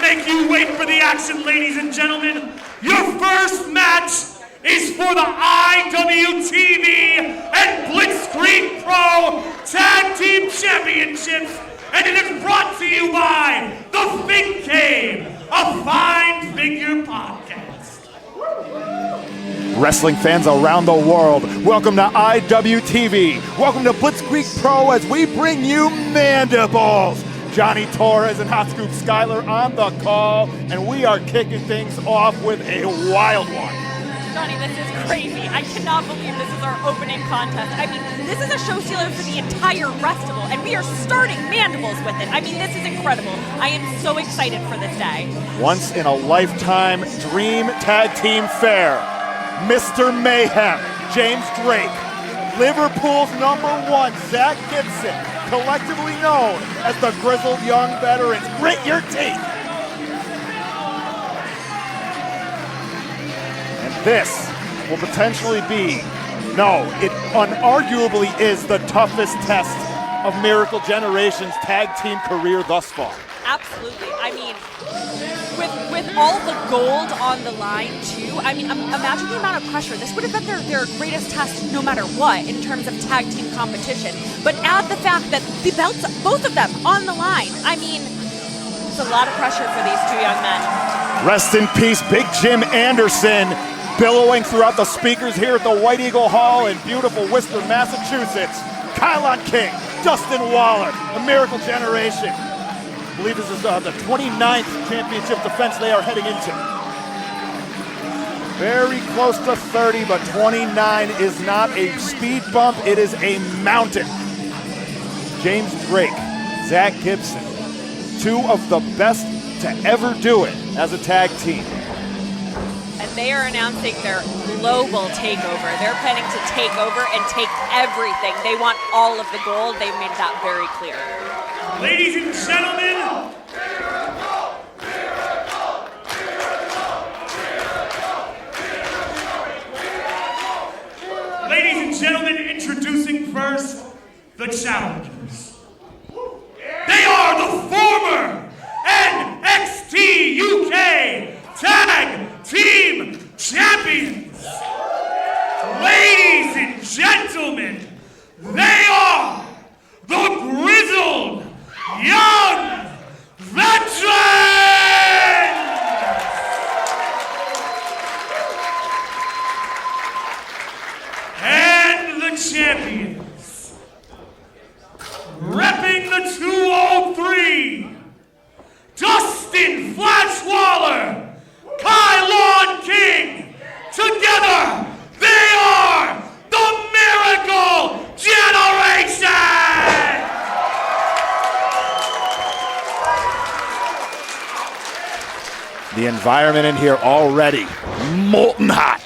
make you wait for the action, ladies and gentlemen. Your first match is for the IWTV and Blitzkrieg Pro Tag Team Championships, and it is brought to you by The Fig Cave, a fine figure podcast. Wrestling fans around the world, welcome to IWTV. Welcome to Blitzkrieg Pro as we bring you Mandibles. Johnny Torres and Hot Scoop Skyler on the call, and we are kicking things off with a wild one. Johnny, this is crazy. I cannot believe this is our opening contest. I mean, this is a show stealer for the entire festival, and we are starting Mandibles with it. I mean, this is incredible. I am so excited for this day. Once in a lifetime dream tag team fair. Mr. Mayhem, James Drake, Liverpool's #1, Zach Gibson, collectively known as the Grizzled Young Veterans. Grit your teeth. And this will potentially be, no, it unarguably is the toughest test of Miracle Generation's tag team career thus far. Absolutely. I mean, with all the gold on the line, too, I mean, imagine the amount of pressure. This would have been their greatest test no matter what in terms of tag team competition. But add the fact that the belts, both of them, on the line. I mean, it's a lot of pressure for these two young men. Rest in peace, Big Jim Anderson, billowing throughout the speakers here at the White Eagle Hall in beautiful Worcester, Massachusetts. Kylon King, Dustin Waller, a Miracle Generation. I believe this is the 29th championship defense they are heading into. Very close to 30, but 29 is not a speed bump, it is a mountain. James Drake, Zach Gibson, two of the best to ever do it as a tag team. And they are announcing their global takeover. They're planning to take over and take everything. They want all of the gold. They've made that very clear. Ladies and gentlemen, introducing first the challengers. They are the former NXT UK Tag Team Champions. Ladies and gentlemen, they are the Grizzled Young Veterans! And the champions, repping the 203, Dustin Flash Waller, Kylon King. Together, they are the Miracle Generation! The environment in here already molten hot.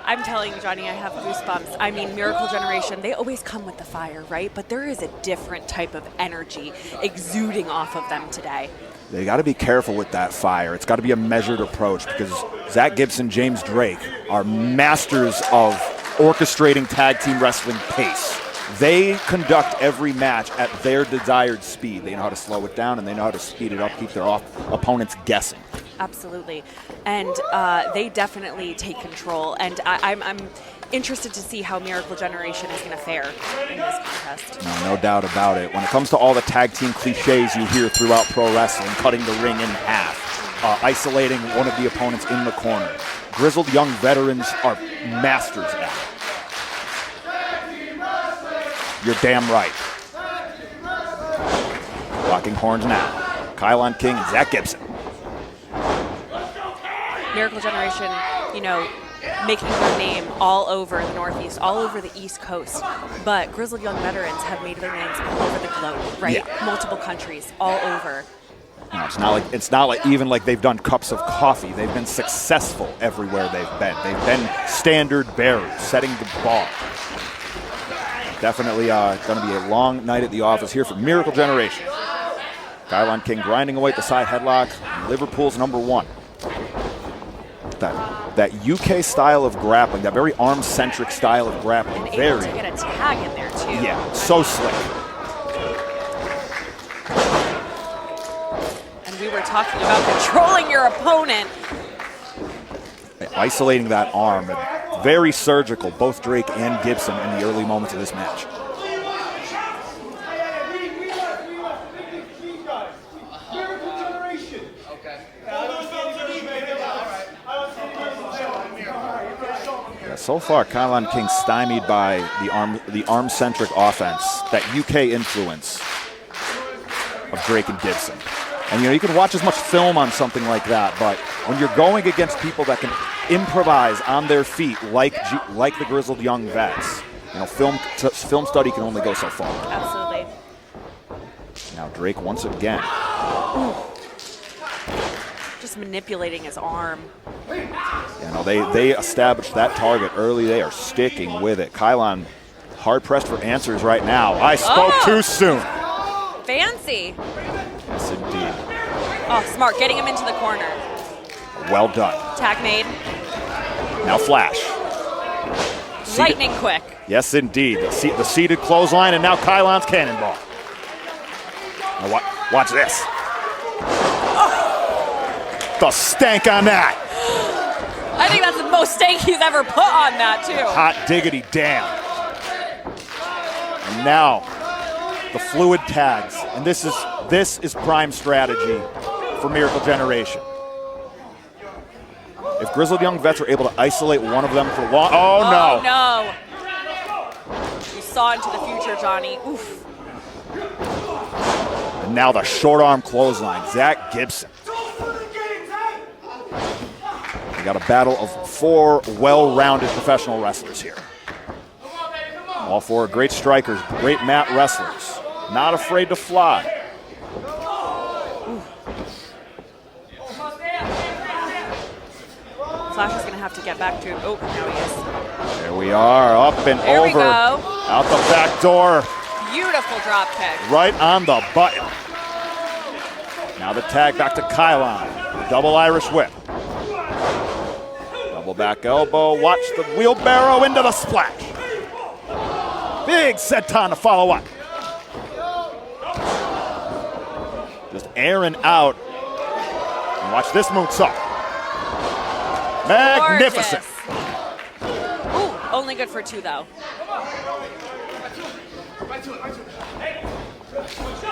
I'm telling you, Johnny, I have goosebumps. I mean, Miracle Generation, they always come with the fire, right? But there is a different type of energy exuding off of them today. They got to be careful with that fire. It's got to be a measured approach because Zach Gibson, James Drake are masters of orchestrating tag team wrestling pace. They conduct every match at their desired speed. They know how to slow it down and they know how to speed it up, keep their opponents guessing. Absolutely. And they definitely take control. And I'm interested to see how Miracle Generation is going to fare in this contest. No doubt about it. When it comes to all the tag team cliches you hear throughout pro wrestling, cutting the ring in half, isolating one of the opponents in the corner, Grizzled Young Veterans are masters at it. You're damn right. Rocking horns now. Kylon King and Zach Gibson. Miracle Generation, you know, making their name all over the Northeast, all over the East Coast. But Grizzled Young Veterans have made their names all over the globe, right? Yeah. Multiple countries, all over. No, it's not like even like they've done cups of coffee. They've been successful everywhere they've been. They've been standard bearers, setting the bar. Definitely going to be a long night at the office here for Miracle Generation. Kylon King grinding away at the side headlock. Liverpool's #1. That UK style of grappling, that very arm-centric style of grappling. And able to get a tag in there, too. Yeah, so slick. And we were talking about controlling your opponent. Isolating that arm. Very surgical, both Drake and Gibson in the early moments of this match. Yeah, so far, Kylon King stymied by the arm-centric offense, that UK influence of Drake and Gibson. And you can watch as much film on something like that, but when you're going against people that can improvise on their feet, like the Grizzled young vets, film study can only go so far. Absolutely. Now Drake once again. Just manipulating his arm. They established that target early. They are sticking with it. Kylon hard pressed for answers right now. I spoke too soon. Fancy. Yes, indeed. Oh, smart. Getting him into the corner. Well done. Tag made. Now flash. Lightning quick. Yes, indeed. The seated clothesline, and now Kylon's cannonball. Now watch this. Oh. The stank on that. I think that's the most stank he's ever put on that, too. Hot diggity damn. And now the fluid tags, and this is prime strategy for Miracle Generation. If Grizzled young vets are able to isolate one of them for long, oh no! You saw into the future, Johnny. Oof. And now the short arm clothesline, Zach Gibson. We got a battle of 4 well-rounded professional wrestlers here. All 4 great strikers, great mat wrestlers, not afraid to fly. Flash is going to have to get back to him. Oh, now he is. There we are, up and there over. We go. Out the back door. Beautiful drop kick. Right on the button. Now the tag back to Kylon. Double Irish whip. Double back elbow. Watch the wheelbarrow into the splash. Big senton to follow up. Just airing out. And watch this moonsault. Magnificent. Ooh, only good for 2, though.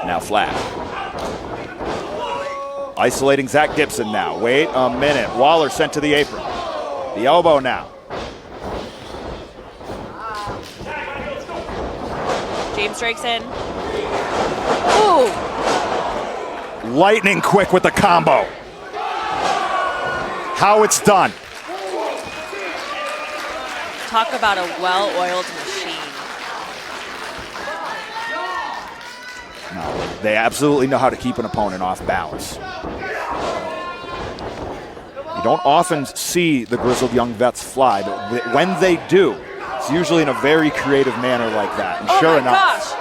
Now flash. Isolating Zach Gibson now. Wait a minute. Waller sent to the apron. The elbow now. James Drake's in. Ooh. Lightning quick with the combo. How it's done. Talk about a well-oiled machine. No, they absolutely know how to keep an opponent off balance. You don't often see the Grizzled young vets fly, but when they do, it's usually in a very creative manner like that. And sure enough,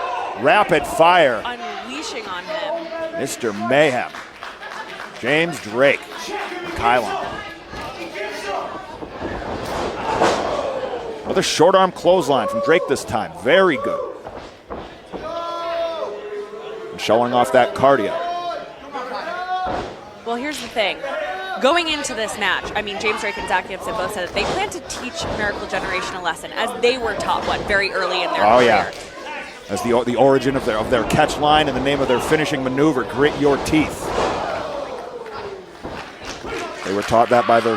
rapid fire. Unleashing on him. Mr. Mayhem. James Drake. Kylon. Another short arm clothesline from Drake this time. Very good. And showing off that cardio. Well, here's the thing. Going into this match, I mean, James Drake and Zach Gibson both said that they plan to teach Miracle Generation a lesson, as they were taught one very early in their career. Yeah. As the origin of their catch line and the name of their finishing maneuver, grit your teeth. They were taught that by the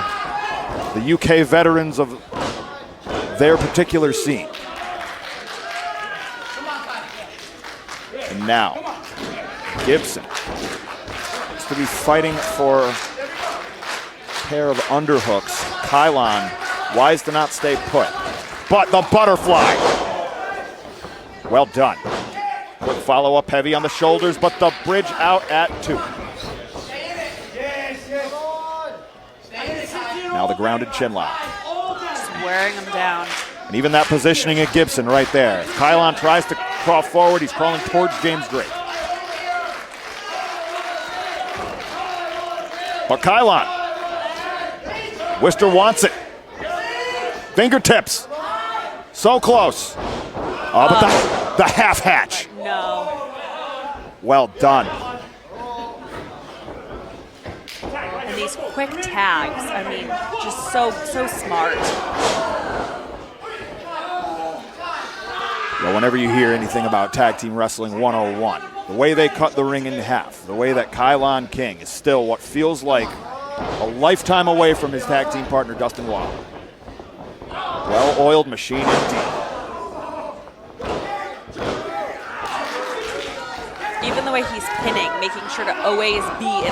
UK veterans of their particular scene. And now, Gibson looks to be fighting for a pair of underhooks. Kylon, wise to not stay put. But the butterfly. Well done. Quick follow-up, heavy on the shoulders, but the bridge out at 2. Now the grounded chin lock. Just wearing him down. And even that positioning of Gibson right there. Kylon tries to crawl forward. He's crawling towards James Drake. But Kylon. Wister wants it. Fingertips. So close. Oh, but the half hatch. No. Well done. these quick tags. I mean, just so smart. Well, whenever you hear anything about Tag Team Wrestling 101, the way they cut the ring in half, the way that Kylon King is still what feels like a lifetime away from his tag team partner, Dustin Waller. Well-oiled machine indeed. Even the way he's pinning, making sure to always be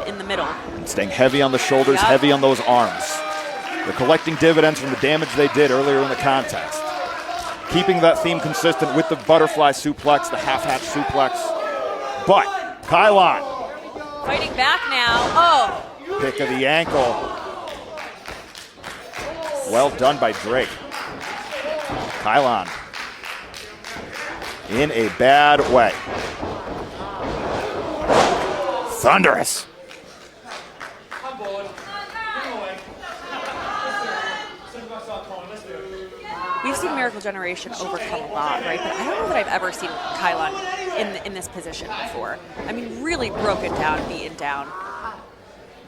in the middle. And staying heavy on the shoulders, Yep. heavy on those arms. They're collecting dividends from the damage they did earlier in the contest. Keeping that theme consistent with the butterfly suplex, the half-hatch suplex. But Kylon, Fighting back now. Oh, pick of the ankle. Well done by Drake. Kylon in a bad way. Thunderous. we've seen Miracle Generation overcome a lot, right? But I don't know that I've ever seen Kylon in this position before. I mean, really broken down, beaten down.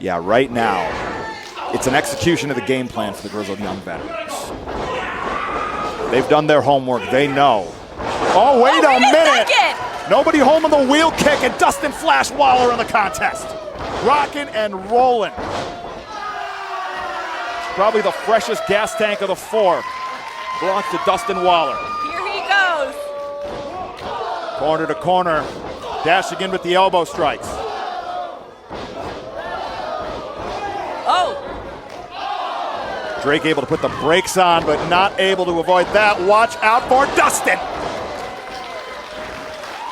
Yeah, right now, it's an execution of the game plan for the Grizzled Young veterans. They've done their homework. They know. Oh, wait a minute! Second. Nobody home on the wheel kick, and Dustin Flash Waller in the contest. Rocking and rolling. Probably the freshest gas tank of the four. Belongs to Dustin Waller. Here he goes. Corner to corner. Dashing in with the elbow strikes. Oh, Drake able to put the brakes on, but not able to avoid that. Watch out for Dustin.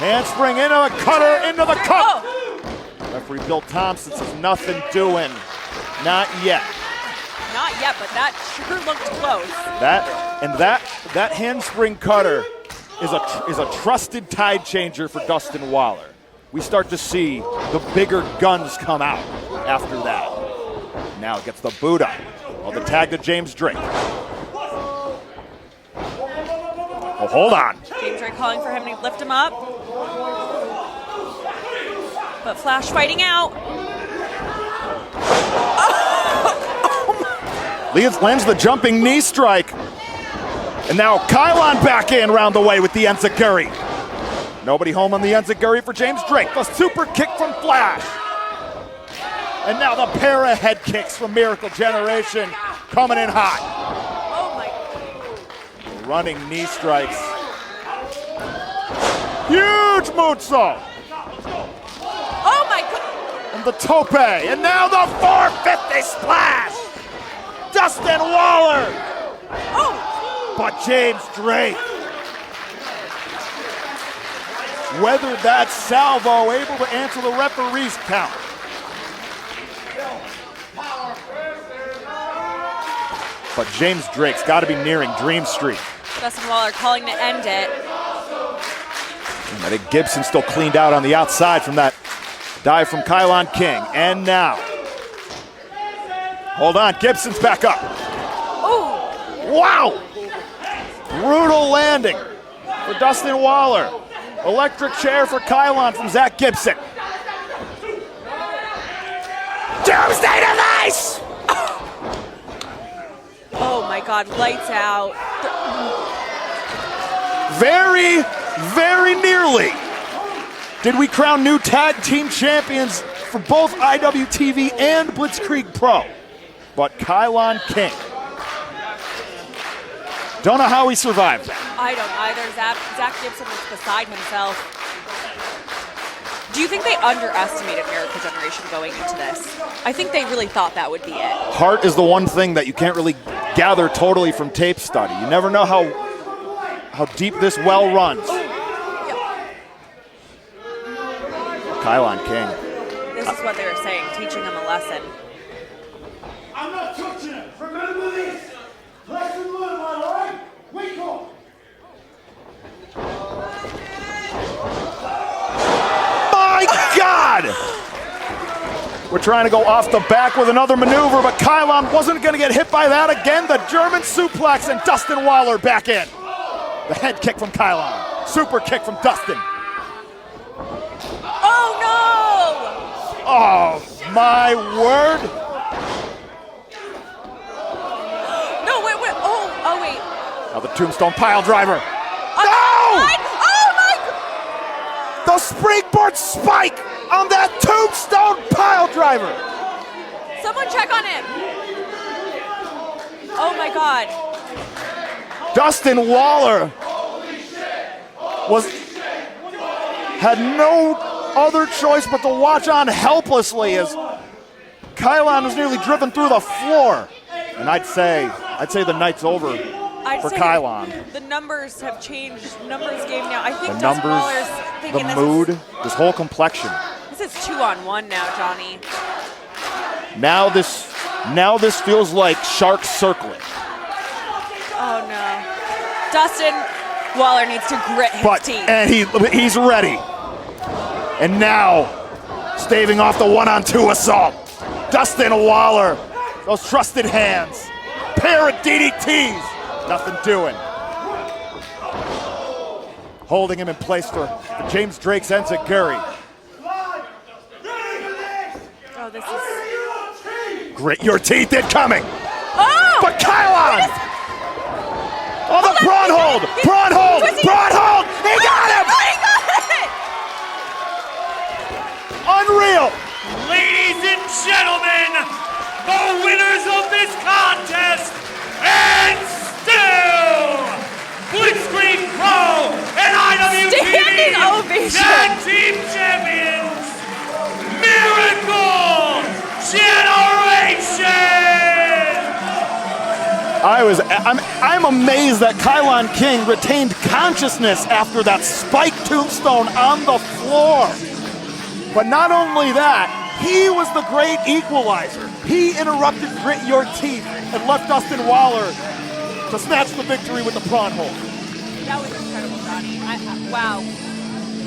Handspring into the cutter, into the cut. oh, Referee Bill Thompson says nothing doing. Not yet. not yet, but that sure looked close. That handspring cutter is a trusted tide changer for Dustin Waller. We start to see the bigger guns come out after that. Now gets the boot up. Well, the tag to James Drake. Oh, hold on. James Drake calling for him to lift him up. But Flash fighting out. Lands the jumping knee strike. And now Kylon back in round the way with the enziguri. Nobody home on the enziguri for James Drake. The super kick from Flash. And now the pair of head kicks from Miracle Generation coming in hot. Oh my. Running knee strikes. Huge moonsault. Oh my god. And the tope. And now the 450 splash. Dustin Waller. Oh. But James Drake weathered that salvo, able to answer the referee's count. But James Drake's got to be nearing Dream Street. Dustin Waller calling to end it. I think Gibson still cleaned out on the outside from that dive from Kylon King. And now, hold on, Gibson's back up. Oh. Wow! Brutal landing for Dustin Waller. Electric chair for Kylon from Zach Gibson. Doomsday device! Oh my god, lights out. Very, very nearly did we crown new tag team champions for both IWTV and Blitzkrieg Pro. But Kylon King, don't know how he survived that. I don't either. Zach Gibson was beside himself. Do you think they underestimated Miracle Generation going into this? I think they really thought that would be it. Heart is the one thing that you can't really gather totally from tape study. You never know how deep this well runs. Kylon King. This is what they were saying, teaching him a lesson. I'm not touching it. Remember this. Lesson learned, my lord. Wake up. My God! We're trying to go off the back with another maneuver, but Kylon wasn't going to get hit by that again. The German suplex and Dustin Waller back in. The head kick from Kylon. Super kick from Dustin. Oh no! Oh, my word. No, wait. Oh, wait. Now the tombstone pile driver. Oh, No! my The springboard spike on that tombstone pile driver. Someone check on him. Oh my God. Dustin Waller had no other choice but to watch on helplessly as Kylon was nearly driven through the floor. And I'd say the night's over for Kylon. The numbers have changed. Numbers game now. I think The Dustin numbers, Waller's thinking the mood, this whole complexion. This is 2-on-1 now, Johnny. Now this feels like shark circling. Oh no. Dustin Waller needs to grit his teeth. And he's ready. And now, staving off the 1-on-2 assault, Dustin Waller, those trusted hands, pair of DDTs, nothing doing. Holding him in place for James Drake's enziguri. Oh, this is... Grit your teeth incoming. Oh! But Kylon! Oh, the prawn hold! He got him! Oh, he got it! Unreal! Ladies and gentlemen, the winners of this contest, and still Blitzkrieg Pro and IWTV Standing ovation. Tag Team Champions, Miracle Generation! I'm amazed that Kylon King retained consciousness after that spike tombstone on the floor. But not only that, he was the great equalizer. He interrupted Grit Your Teeth and left Dustin Waller to snatch the victory with the prawn hold. That was incredible, Johnny. Wow.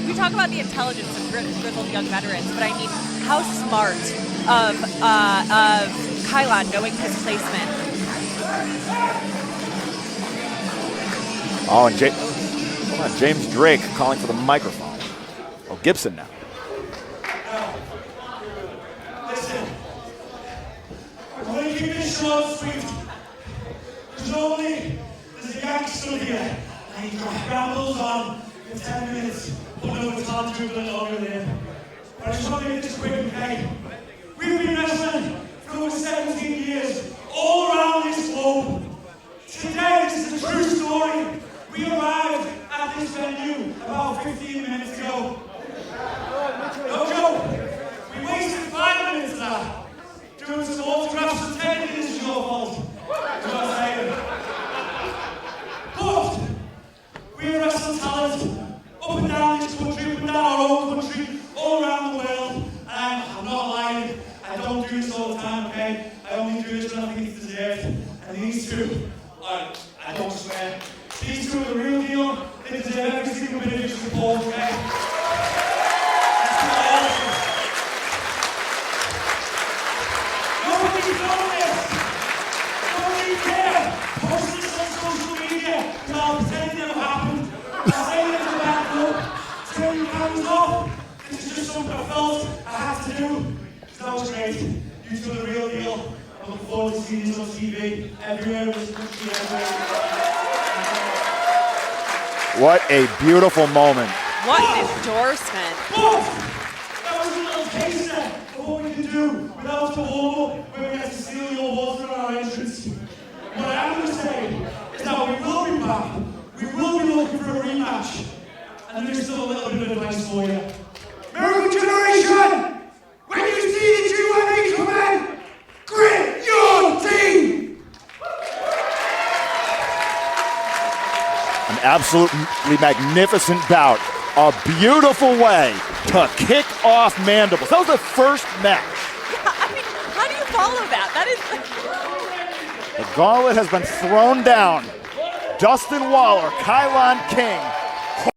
We talk about the intelligence of grizzled young veterans, but I mean, how smart of Kylon knowing his placement. Oh, and James Drake calling for the microphone. Oh, Gibson now. Listen, I'm going to keep this short and sweet. Because normally, there's a Yankee still here, and he rambles on for 10 minutes, but no, it's hard to do a little longer than him. But I just want to make this quick, okay? We've been wrestling for over 17 years, all around this globe. Today, this is a true story. We arrived at this venue about 15 minutes ago. No joke. We wasted 5 minutes of that doing some autographs and 10 minutes is your fault. You know what I'm saying? But we are wrestling talent up and down this country, up and down our own country, all around the world. And I'm not lying. I don't do this all the time, okay? I only do this when I think it's deserved. And these two are, I don't swear, these two are the real deal. They deserve every single bit of your support, okay? Nobody knows this. Nobody care. Post this on social media. Y'all pretend it never happened. Saying it's a bad look. Turning your cameras off. This is just something I felt I had to do. That was great. You two are the real deal. I look forward to seeing this on TV everywhere in this country, everywhere. What a beautiful moment. What an endorsement. But that was a little taster of what we can do without the warm-up where we have to steal your water on our entrance. What I am going to say is that we will be back. We will be looking for a rematch. And there's still a little bit of advice for you. Miracle Generation! When you see the GYV come in, grit your teeth! An absolutely magnificent bout. A beautiful way to kick off Mandibles. That was the first match. Yeah, I mean, how do you follow that? That is... The gauntlet has been thrown down. Dustin Waller, Kylon King,